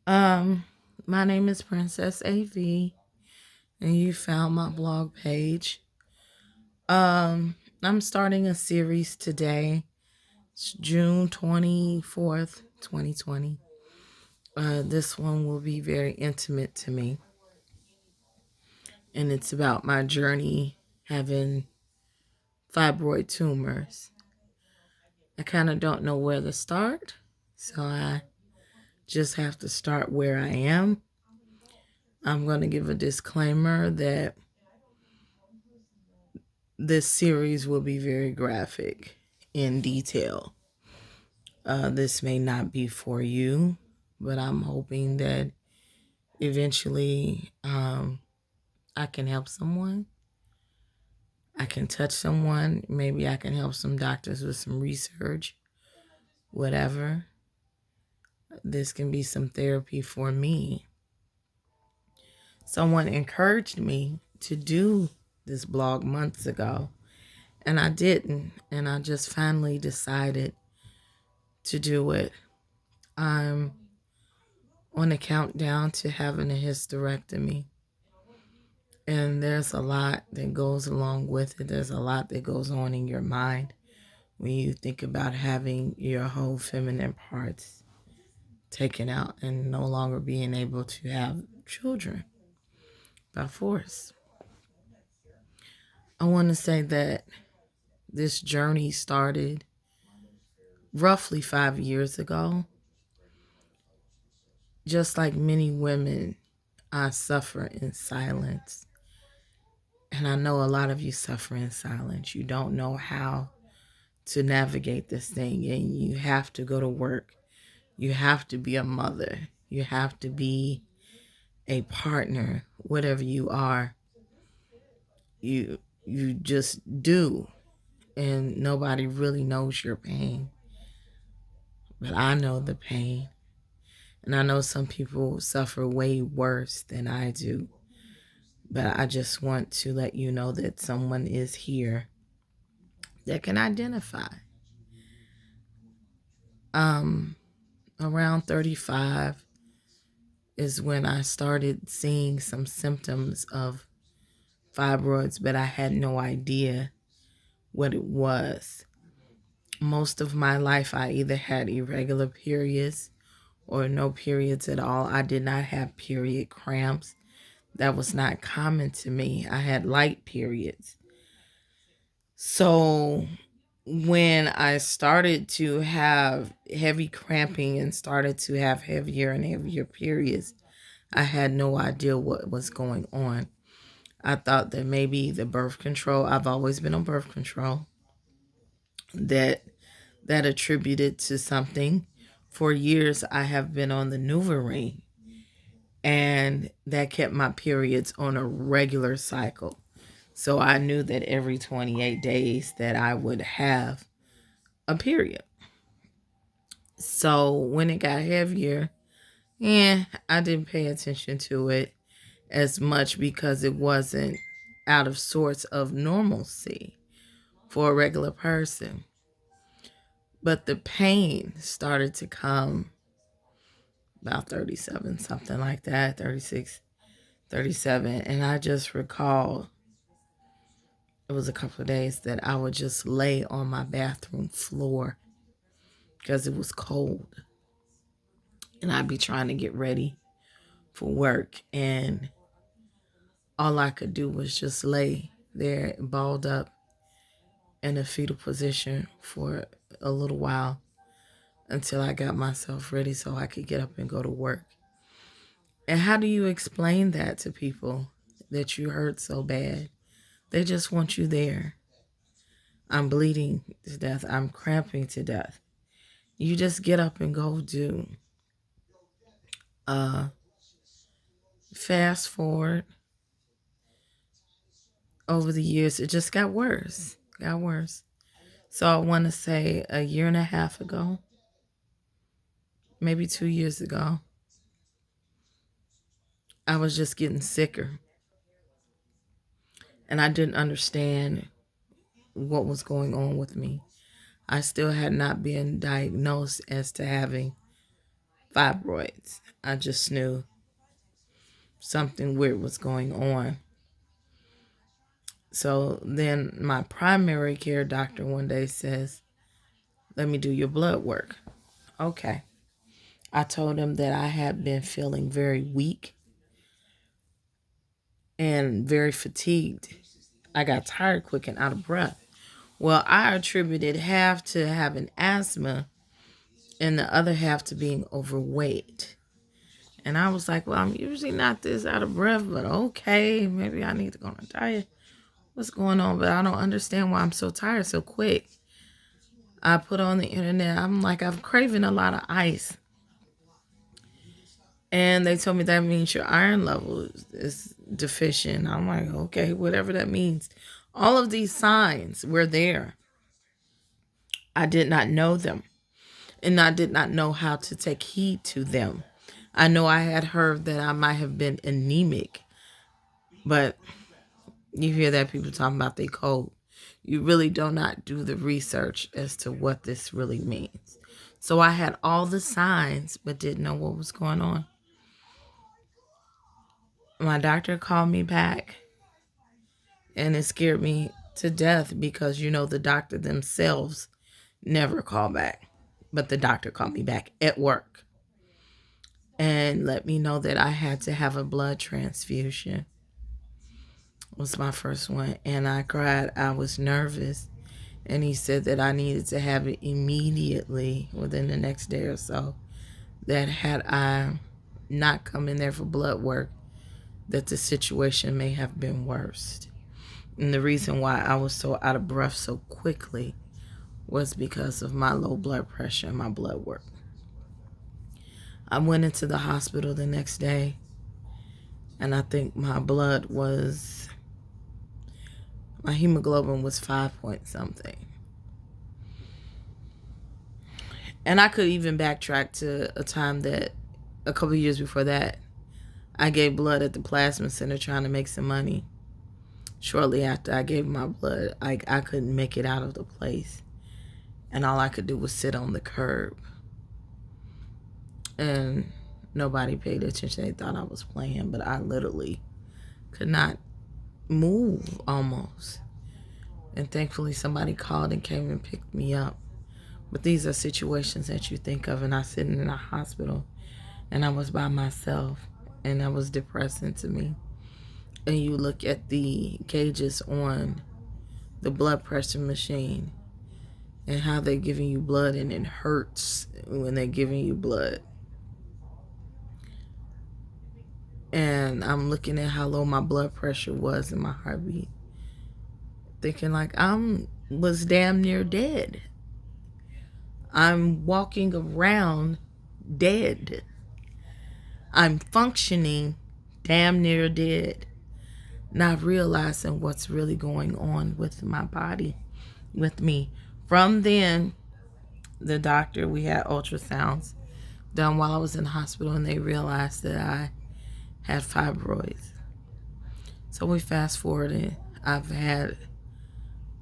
Um, my name is Princess AV, and you found my blog page. I'm starting a series today. It's June 24th, 2020. This one will be very intimate to me, and it's about my journey having fibroid tumors. I kind of don't know where to start, so I just have to start where I am. I'm going to give a disclaimer that this series will be very graphic in detail. This may not be for you, but I'm hoping that eventually I can help someone. I can touch someone. Maybe I can help some doctors with some research, whatever. This can be some therapy for me. Someone encouraged me to do this blog months ago, and I didn't. And I just finally decided to do it. I'm on a countdown to having a hysterectomy. And there's a lot that goes along with it. There's a lot that goes on in your mind when you think about having your whole feminine parts taken out and no longer being able to have children by force. I want to say that this journey started roughly 5 years ago. Just like many women, I suffer in silence. And I know a lot of you suffer in silence. You don't know how to navigate this thing, and you have to go to work. You have to be a mother. You have to be a partner, whatever you are. You just do, and nobody really knows your pain. But I know the pain, and I know some people suffer way worse than I do. But I just want to let you know that someone is here that can identify. Around 35 is when I started seeing some symptoms of fibroids, but I had no idea what it was. Most of my life, I either had irregular periods or no periods at all. I did not have period cramps. That was not common to me. I had light periods. So when I started to have heavy cramping and started to have heavier and heavier periods, I had no idea what was going on. I thought that maybe the birth control, I've always been on birth control, that attributed to something. For years, I have been on the NuvaRing, and that kept my periods on a regular cycle. So I knew that every 28 days that I would have a period. So when it got heavier, I didn't pay attention to it as much because it wasn't out of sorts of normalcy for a regular person. But the pain started to come about 37, something like that, 36, 37. And I just recall it was a couple of days that I would just lay on my bathroom floor because it was cold. And I'd be trying to get ready for work. And all I could do was just lay there balled up in a fetal position for a little while until I got myself ready so I could get up and go to work. And how do you explain that to people that you hurt so bad? They just want you there. I'm bleeding to death. I'm cramping to death. You just get up and go do. Fast forward over the years, it just got worse. Got worse. So I want to say a year and a half ago, maybe 2 years ago, I was just getting sicker. And I didn't understand what was going on with me. I still had not been diagnosed as to having fibroids. I just knew something weird was going on. So then my primary care doctor one day says, let me do your blood work. Okay. I told him that I had been feeling very weak and very fatigued. I got tired quick and out of breath. Well, I attributed half to having asthma and the other half to being overweight. And I was like, well, I'm usually not this out of breath, but okay, maybe I need to go on a diet. What's going on? But I don't understand why I'm so tired so quick. I put on the internet, I'm like, I'm craving a lot of ice. And they told me that means your iron level is deficient. I'm like, okay, whatever that means. All of these signs were there. I did not know them. And I did not know how to take heed to them. I know I had heard that I might have been anemic. But you hear that people talking about they cold. You really do not do the research as to what this really means. So I had all the signs, but didn't know what was going on. My doctor called me back, and it scared me to death because, the doctor themselves never call back. But the doctor called me back at work and let me know that I had to have a blood transfusion. It was my first one, and I cried. I was nervous, and he said that I needed to have it immediately within the next day or so, that had I not come in there for blood work, that the situation may have been worse. And the reason why I was so out of breath so quickly was because of my low blood pressure and my blood work. I went into the hospital the next day, and I think my hemoglobin was 5 point something. And I could even backtrack to a time that a couple of years before that, I gave blood at the plasma center trying to make some money. Shortly after I gave my blood, I couldn't make it out of the place. And all I could do was sit on the curb. And nobody paid attention. They thought I was playing, but I literally could not move almost. And thankfully somebody called and came and picked me up. But these are situations that you think of, and I was sitting in a hospital and I was by myself, and that was depressing to me. And you look at the gauges on the blood pressure machine and how they're giving you blood, and it hurts when they're giving you blood. And I'm looking at how low my blood pressure was and my heartbeat, thinking like was damn near dead. I'm walking around dead. I'm functioning damn near dead, not realizing what's really going on with my body, with me. From then, the doctor, we had ultrasounds done while I was in the hospital, and they realized that I had fibroids. So we fast forwarded. I've had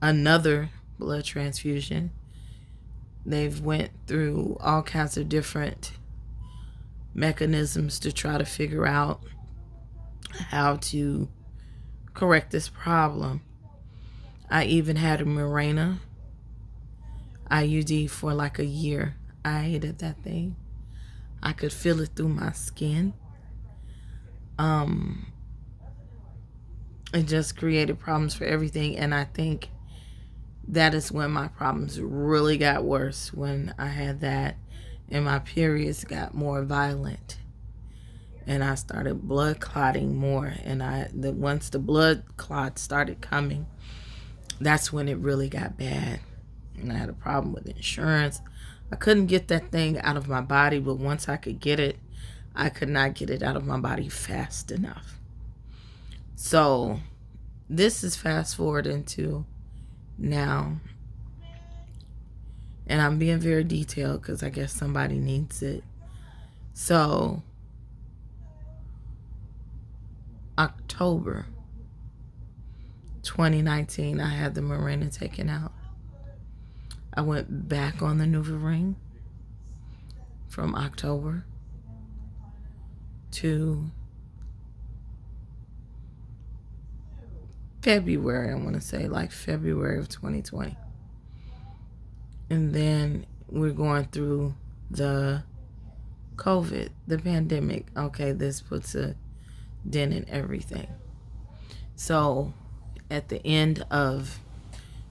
another blood transfusion. They've went through all kinds of different mechanisms to try to figure out how to correct this problem. I even had a Mirena IUD for like a year. I hated that thing. I could feel it through my skin. It just created problems for everything, and I think that is when my problems really got worse, when I had that, and my periods got more violent, and I started blood clotting more. And once the blood clots started coming, that's when it really got bad. And I had a problem with insurance. I couldn't get that thing out of my body, but once I could get it, I could not get it out of my body fast enough. So this is fast forward into now, and I'm being very detailed because I guess somebody needs it. So October 2019, I had the Mirena taken out. I went back on the NuvaRing from October to February, I want to say like February of 2020. And then we're going through the COVID, the pandemic. Okay, this puts a dent in everything. So at the end of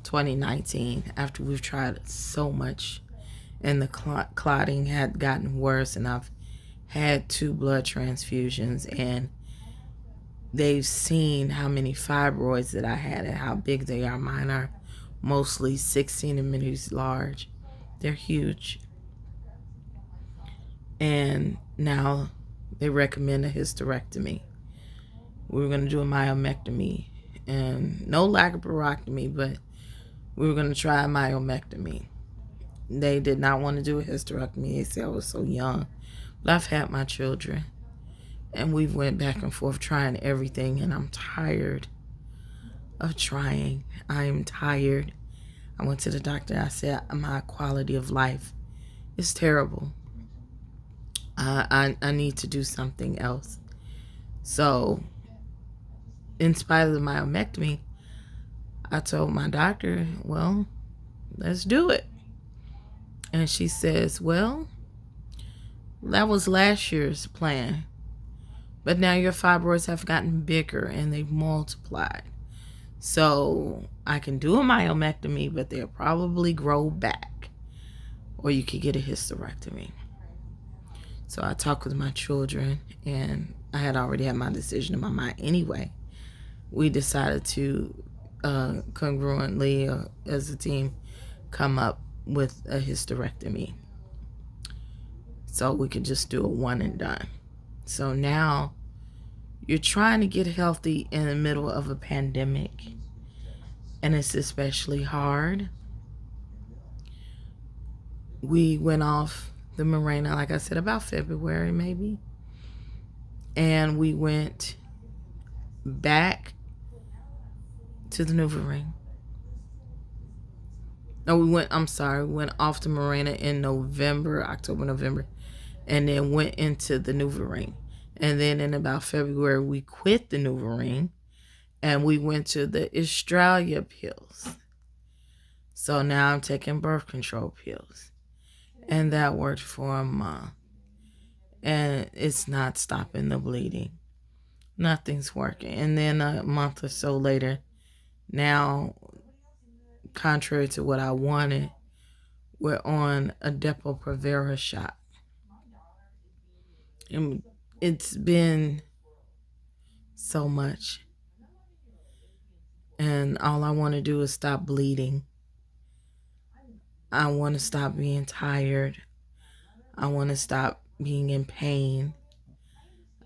2019, after we've tried so much and the clotting had gotten worse, and I've had 2 blood transfusions, and they've seen how many fibroids that I had and how big they are. Mine are mostly 6 centimeters large. They're huge. And now they recommend a hysterectomy. We were going to do a myomectomy, and no laparotomy, but we were going to try a myomectomy. They did not want to do a hysterectomy. They said I was so young. But I've had my children, and we've went back and forth trying everything, and I'm tired of trying. I am tired. I went to the doctor. I said my quality of life is terrible. I need to do something else. So, in spite of the myomectomy, I told my doctor, well, let's do it. And she says, well, that was last year's plan. But now your fibroids have gotten bigger and they've multiplied. So I can do a myomectomy, but they'll probably grow back. Or you could get a hysterectomy. So I talked with my children, and I had already had my decision in my mind anyway. We decided to congruently, as a team, come up with a hysterectomy. So we could just do a one and done. So now you're trying to get healthy in the middle of a pandemic, and it's especially hard. We went off the Mirena, like I said, about February maybe. And we went back to the NuvaRing. No, we went off the Mirena in October, November, and then went into the NuvaRing. And then in about February, we quit the NuvaRing, and we went to the Australia pills. So now I'm taking birth control pills. And that worked for a month. And it's not stopping the bleeding. Nothing's working. And then a month or so later, now, contrary to what I wanted, we're on a Depo-Provera shot. And it's been so much. And all I want to do is stop bleeding. I want to stop being tired. I want to stop being in pain.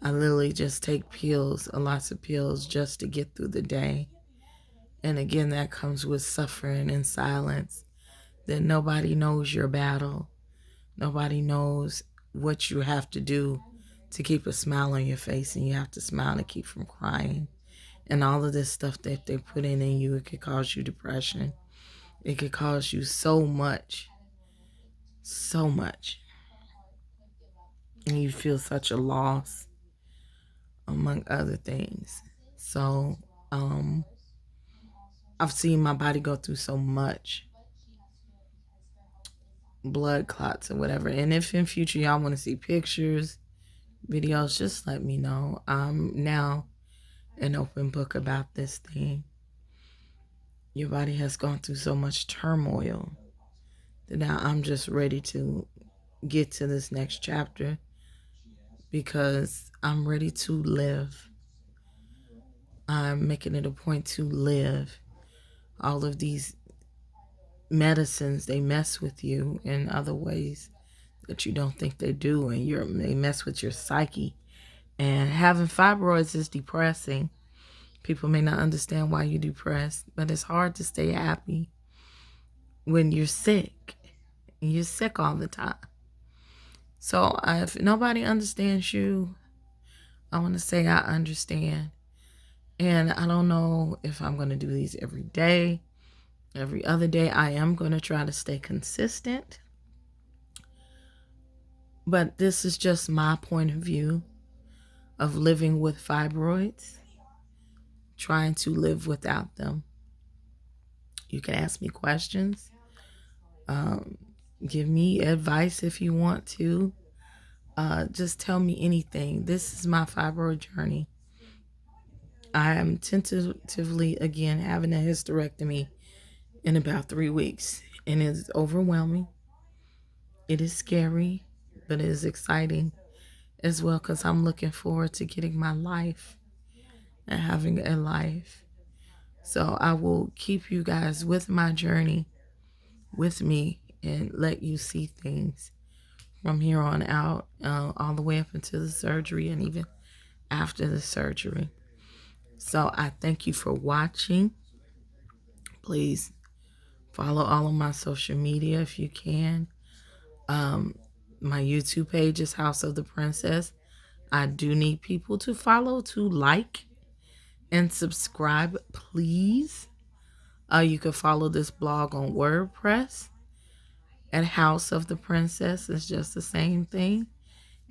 I literally just take pills, lots of pills, just to get through the day. And again, that comes with suffering and silence. That nobody knows your battle. Nobody knows what you have to do to keep a smile on your face, and you have to smile to keep from crying. And all of this stuff that they put in you, it could cause you depression. It could cause you so much. So much. And you feel such a loss, among other things. So, I've seen my body go through so much. Blood clots or whatever. And if in future y'all want to see pictures, videos, just let me know. I'm now an open book about this thing. Your body has gone through so much turmoil that now I'm just ready to get to this next chapter, because I'm ready to live. I'm making it a point to live. All of these medicines, they mess with you in other ways that you don't think they do, and they mess with your psyche. And having fibroids is depressing. People may not understand why you're depressed, but it's hard to stay happy when you're sick. And you're sick all the time. So if nobody understands you, I want to say I understand. And I don't know if I'm going to do these every day, every other day. I am going to try to stay consistent. But this is just my point of view. of living with fibroids, trying to live without them. You can ask me questions. Um, Give me advice if you want to. Just tell me anything. This is my fibroid journey. I am tentatively again having a hysterectomy in about 3 weeks, and it's overwhelming. It is scary, but it is exciting as well because I'm looking forward to getting my life and having a life. So I will keep you guys with my journey with me and let you see things from here on out, all the way up until the surgery and even after the surgery. So I thank you for watching. Please follow all of my social media if you can. My YouTube page is House of the Princess. I do need people to follow, to like, and subscribe, please. You can follow this blog on WordPress at House of the Princess. It's just the same thing.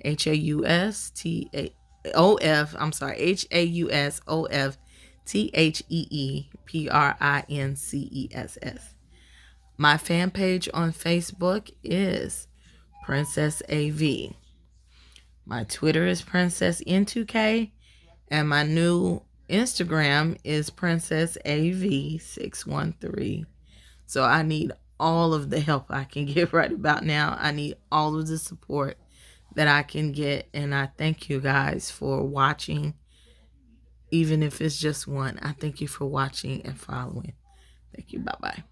HAUSOFTHEEPRINCESS. My fan page on Facebook is Princess AV. My Twitter is Princess N2K, and my new Instagram is Princess AV613. So I need all of the help I can get right about now. I need all of the support that I can get, and I thank you guys for watching. Even if it's just one, I thank you for watching and following. Thank you. Bye-bye.